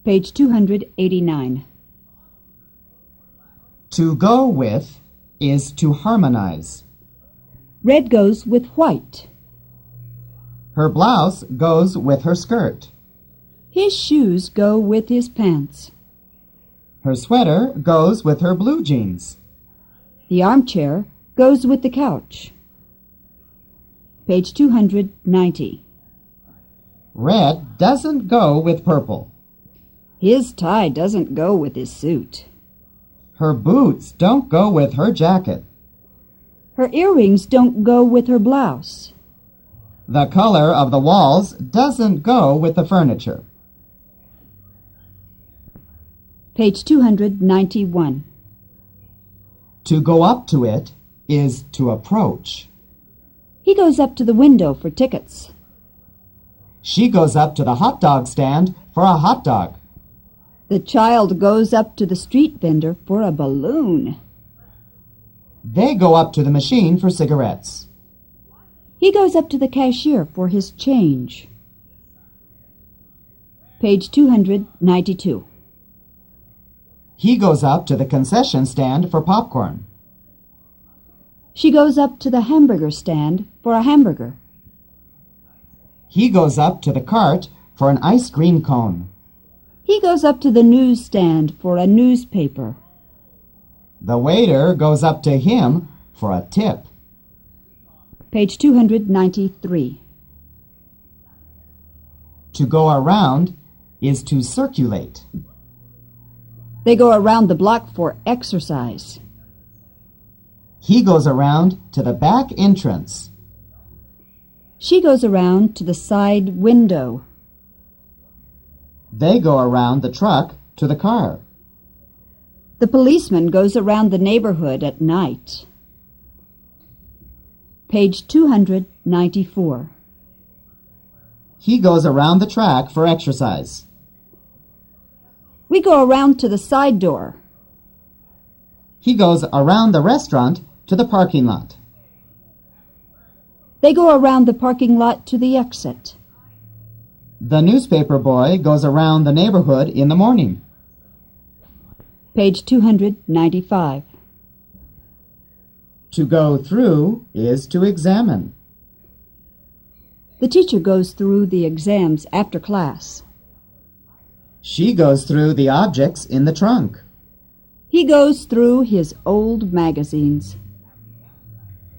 Page 289. To go with is to harmonize. Red goes with white. Her blouse goes with her skirt. His shoes go with his pants. Her sweater goes with her blue jeans. The armchair goes with the couch. Page 290. Red doesn't go with purple. His tie doesn't go with his suit. Her boots don't go with her jacket. Her earrings don't go with her blouse. The color of the walls doesn't go with the furniture. Page 291. To go up to it is to approach. He goes up to the window for tickets. She goes up to the hot dog stand for a hot dog. The child goes up to the street vendor for a balloon. They go up to the machine for cigarettes. He goes up to the cashier for his change. Page 292. He goes up to the concession stand for popcorn. She goes up to the hamburger stand for a hamburger. He goes up to the cart for an ice cream cone. He goes up to the newsstand for a newspaper. The waiter goes up to him for a tip. Page 293. To go around is to circulate. They go around the block for exercise. He goes around to the back entrance. She goes around to the side window. They go around the truck to the car. The policeman goes around the neighborhood at night. Page 294. He goes around the track for exercise. We go around to the side door. He goes around the restaurant to the parking lot. They go around the parking lot to the exit. The newspaper boy goes around the neighborhood in the morning. Page 295. To go through is to examine. The teacher goes through the exams after class. She goes through the objects in the trunk. He goes through his old magazines.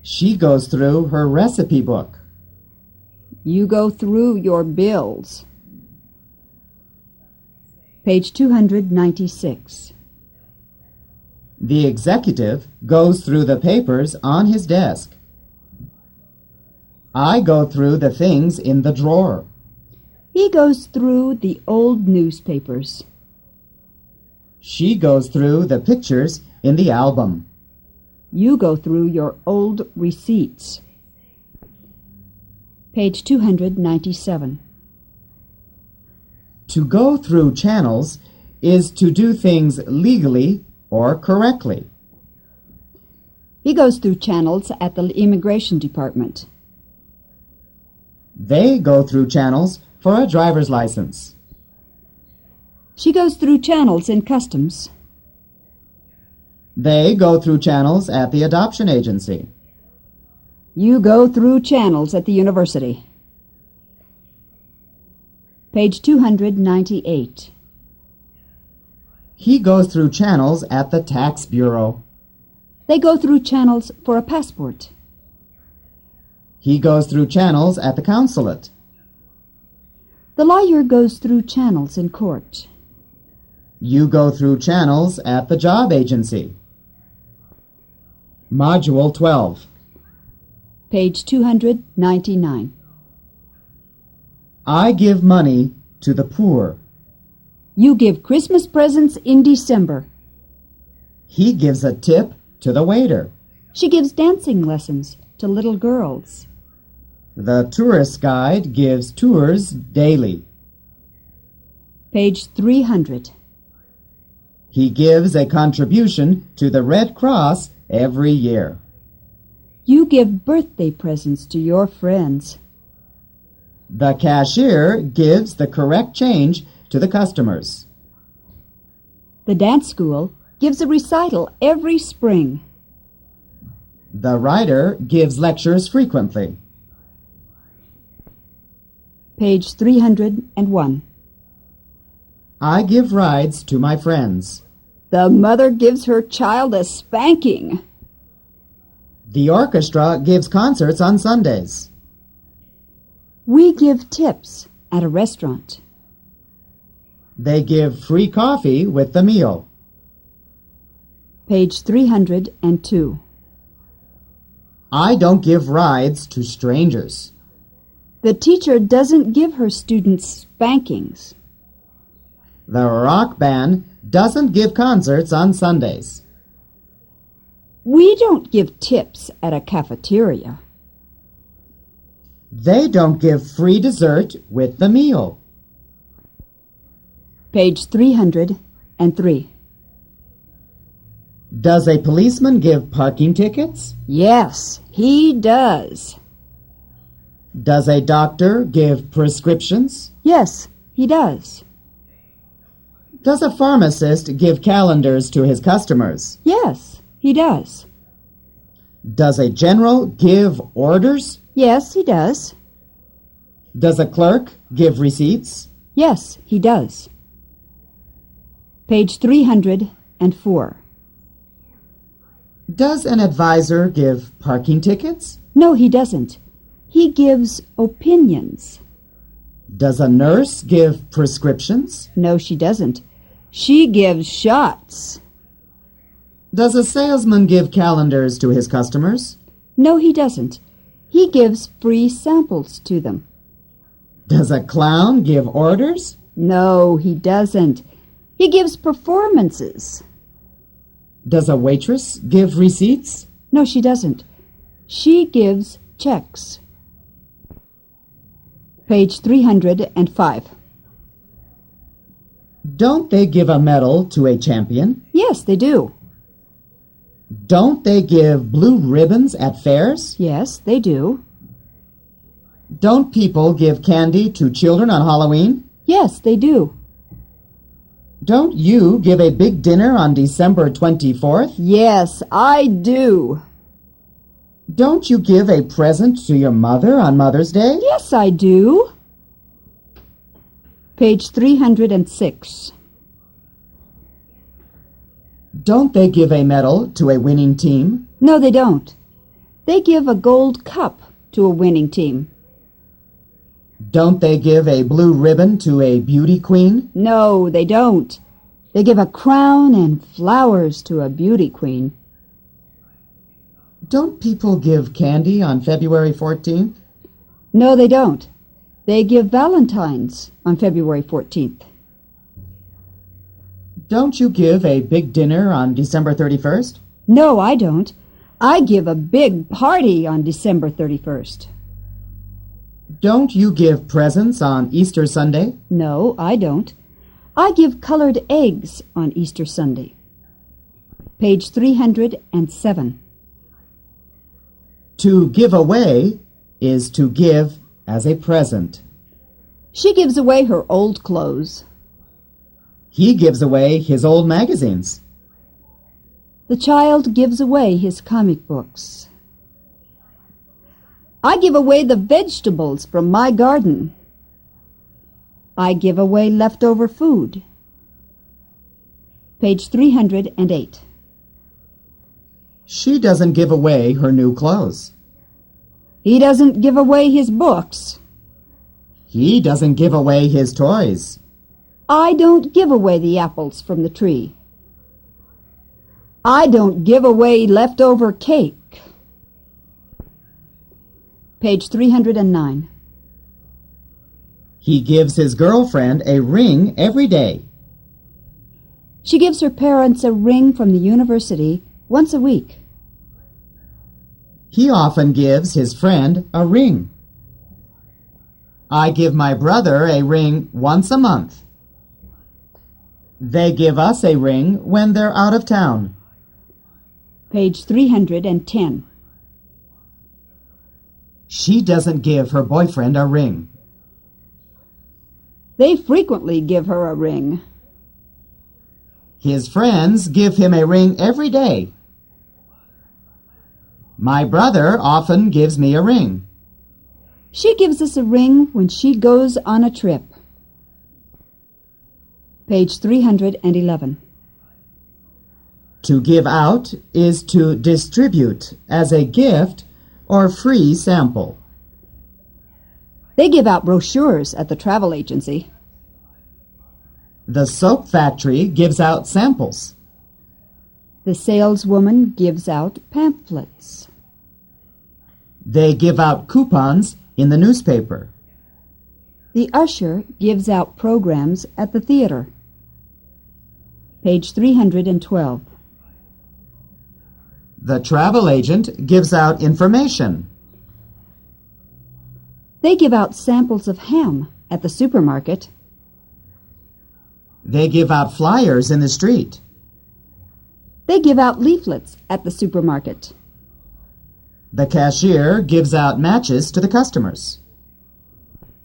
She goes through her recipe book. You go through your bills. Page 296. The executive goes through the papers on his desk. I go through the things in the drawer. He goes through the old newspapers. She goes through the pictures in the album. You go through your old receipts. Page 297. To go through channels is to do things legally or correctly. He goes through channels at the immigration department. They go through channels for a driver's license. She goes through channels in customs. They go through channels at the adoption agency. You go through channels at the university. Page 298. He goes through channels at the tax bureau. They go through channels for a passport. He goes through channels at the consulate. The lawyer goes through channels in court. You go through channels at the job agency. Module 12. Page 299. I give money to the poor. You give Christmas presents in December. He gives a tip to the waiter. She gives dancing lessons to little girls. The tourist guide gives tours daily. Page 300. He gives a contribution to the Red Cross every year. You give birthday presents to your friends. The cashier gives the correct change to the customers. The dance school gives a recital every spring. The writer gives lectures frequently. Page 301. I give rides to my friends. The mother gives her child a spanking. The orchestra gives concerts on Sundays. We give tips at a restaurant. They give free coffee with the meal. Page 302. I don't give rides to strangers. The teacher doesn't give her students spankings. The rock band doesn't give concerts on Sundays. We don't give tips at a cafeteria. They don't give free dessert with the meal. Page 303. Does a policeman give parking tickets? Yes, he does. Does a doctor give prescriptions? Yes, he does. Does a pharmacist give calendars to his customers? Yes, he does. Does a general give orders? Yes, he does. Does a clerk give receipts? Yes, he does. Page 304. Does an advisor give parking tickets? No, he doesn't. He gives opinions. Does a nurse give prescriptions? No, she doesn't. She gives shots. Does a salesman give calendars to his customers? No, he doesn't. He gives free samples to them. Does a clown give orders? No, he doesn't. He gives performances. Does a waitress give receipts? No, she doesn't. She gives checks. Page 305. Don't they give a medal to a champion? Yes, they do. Don't they give blue ribbons at fairs? Yes, they do. Don't people give candy to children on Halloween? Yes, they do. Don't you give a big dinner on December 24th? Yes, I do. Don't you give a present to your mother on Mother's Day? Yes, I do. Page 306. Don't they give a medal to a winning team? No, they don't. They give a gold cup to a winning team. Don't they give a blue ribbon to a beauty queen? No, they don't. They give a crown and flowers to a beauty queen. Don't people give candy on February 14th? No, they don't. They give valentines on February 14th. Don't you give a big dinner on December 31st? No, I don't. I give a big party on December 31st. Don't you give presents on Easter Sunday? No, I don't. I give colored eggs on Easter Sunday. Page 307. To give away is to give as a present. She gives away her old clothes. He gives away his old magazines. The child gives away his comic books. I give away the vegetables from my garden. I give away leftover food. Page 308. She doesn't give away her new clothes. He doesn't give away his books. He doesn't give away his toys. I don't give away the apples from the tree. I don't give away leftover cake. Page 309. He gives his girlfriend a ring every day. She gives her parents a ring from the university once a week. He often gives his friend a ring. I give my brother a ring once a month. They give us a ring when they're out of town. Page 310. She doesn't give her boyfriend a ring. They frequently give her a ring. His friends give him a ring every day. My brother often gives me a ring. She gives us a ring when she goes on a trip. Page 311. To give out is to distribute as a gift or free sample. They give out brochures at the travel agency. The soap factory gives out samples. The saleswoman gives out pamphlets. They give out coupons in the newspaper. The usher gives out programs at the theater. Page 312. The travel agent gives out information. They give out samples of ham at the supermarket. They give out flyers in the street. They give out leaflets at the supermarket. The cashier gives out matches to the customers.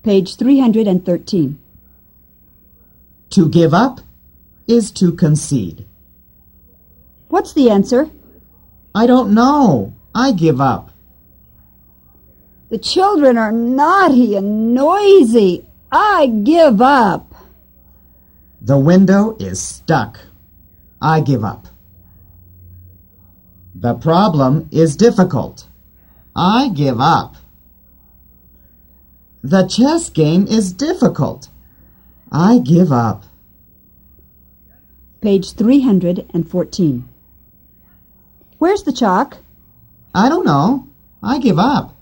Page 313. To give up is to concede. What's the answer? I don't know. I give up. The children are naughty and noisy. I give up. The window is stuck. I give up. The problem is difficult. I give up. The chess game is difficult. I give up. Page 314. Where's the chalk? I don't know. I give up.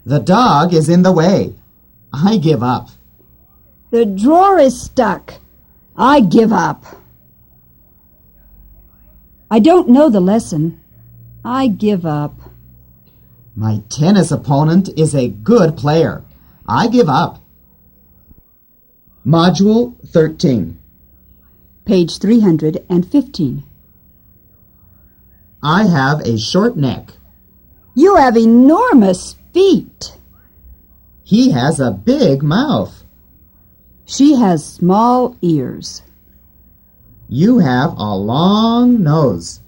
The dog is in the way. I give up. The drawer is stuck. I give up. I don't know the lesson. I give up. My tennis opponent is a good player. I give up. Module 13. Page 315. I have a short neck. You have enormous feet. He has a big mouth. She has small ears. You have a long nose.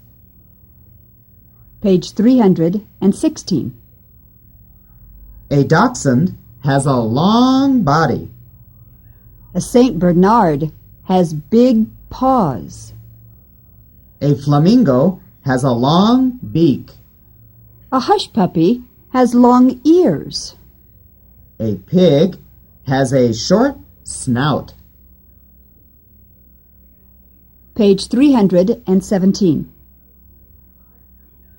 Page 316. A dachshund has a long body. A Saint Bernard has big paws. A flamingo has a long beak. A hush puppy has long ears. A pig has a short snout. Page 317.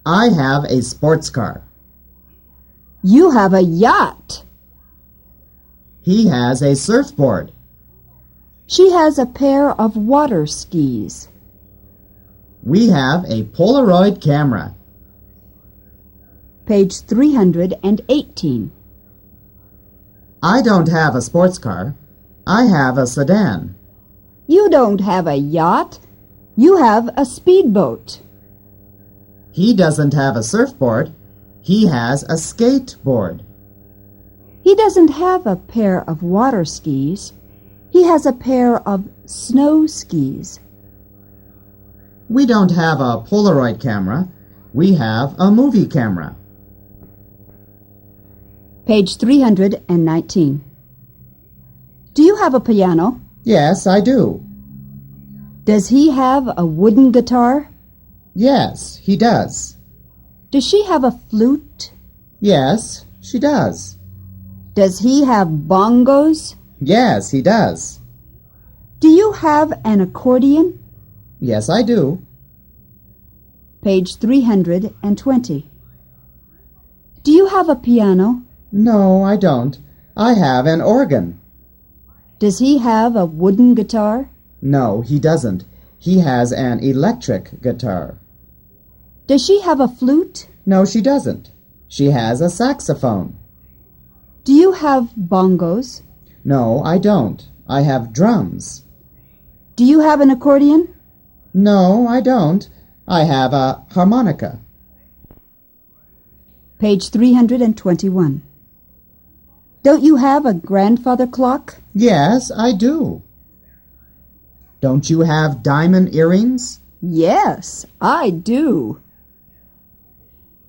I have a sports car. You have a yacht. He has a surfboard. She has a pair of water skis. We have a Polaroid camera. Page 318. I don't have a sports car. I have a sedan. You don't have a yacht. You have a speedboat. He doesn't have a surfboard. He has a skateboard. He doesn't have a pair of water skis. He has a pair of snow skis. We don't have a Polaroid camera. We have a movie camera. Page 319. Do you have a piano? Yes, I do. Does he have a wooden guitar? Yes, he does. Does she have a flute? Yes, she does. Does he have bongos? Yes, he does. Do you have an accordion? Yes, I do. Page 320. Do you have a piano? No, I don't. I have an organ. Does he have a wooden guitar? No, he doesn't. He has an electric guitar. Does she have a flute? No, she doesn't. She has a saxophone. Do you have bongos? No, I don't. I have drums. Do you have an accordion? No, I don't. I have a harmonica. Page 321. Don't you have a grandfather clock? Yes, I do. Don't you have diamond earrings? Yes, I do.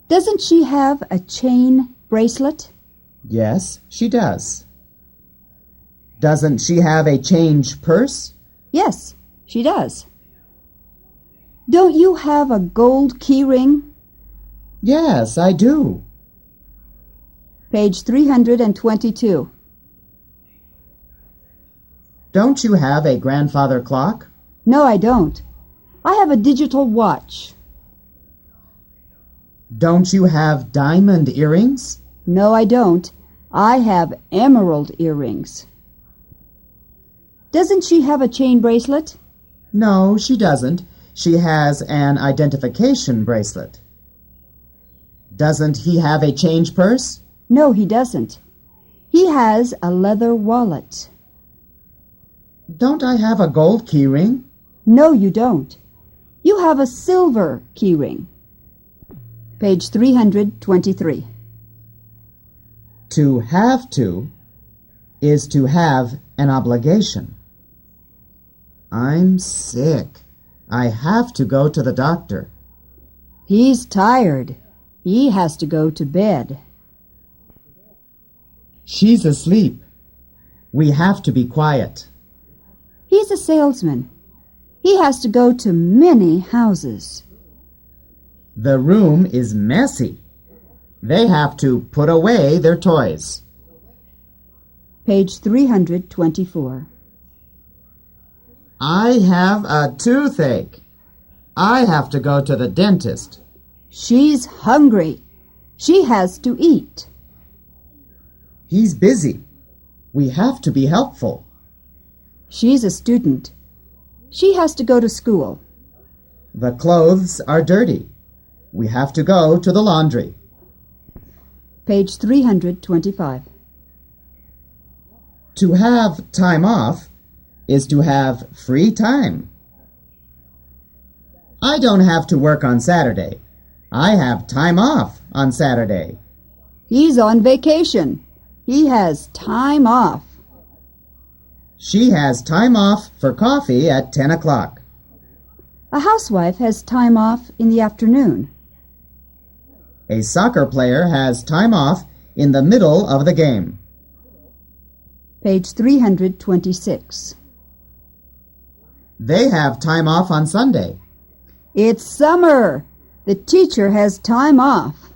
Doesn't she have a chain bracelet? Yes, she does. Doesn't she have a change purse? Yes, she does. Don't you have a gold key ring? Yes, I do. Page 322. Don't you have a grandfather clock? No, I don't. I have a digital watch. Don't you have diamond earrings? No, I don't. I have emerald earrings. Doesn't she have a chain bracelet? No, she doesn't. She has an identification bracelet. Doesn't he have a change purse? No, he doesn't. He has a leather wallet. Don't I have a gold key ring? No, you don't. You have a silver key ring. Page 323. To have to is to have an obligation. I'm sick. I have to go to the doctor. He's tired. He has to go to bed. She's asleep. We have to be quiet. He's a salesman. He has to go to many houses. The room is messy. They have to put away their toys. Page 324. I have a toothache. I have to go to the dentist. She's hungry. She has to eat. He's busy. We have to be helpful. She's a student. She has to go to school. The clothes are dirty. We have to go to the laundry. Page 325. To have time off is to have free time. I don't have to work on Saturday. I have time off on Saturday. He's on vacation. He has time off. She has time off for coffee at 10 o'clock. A housewife has time off in the afternoon. A soccer player has time off in the middle of the game. Page 326. They have time off on Sunday. It's summer. The teacher has time off.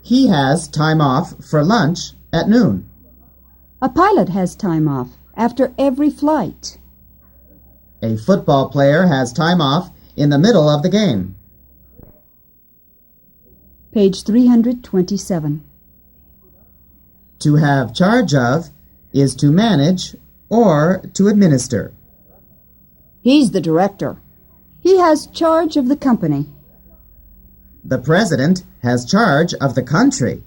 He has time off for lunch at noon. A pilot has time off after every flight. A football player has time off in the middle of the game. Page 327. To have charge of is to manage or to administer. He's the director. He has charge of the company. The president has charge of the country.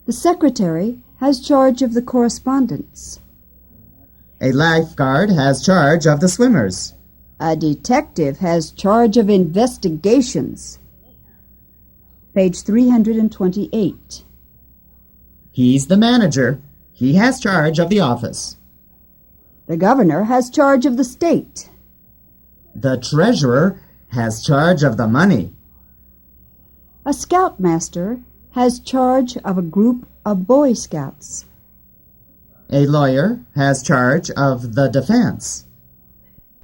The secretary has charge of the correspondence. A lifeguard has charge of the swimmers. A detective has charge of investigations. Page 328. He's the manager. He has charge of the office. The governor has charge of the state. The treasurer has charge of the money. A scoutmaster has charge of a group of Boy Scouts. A lawyer has charge of the defense.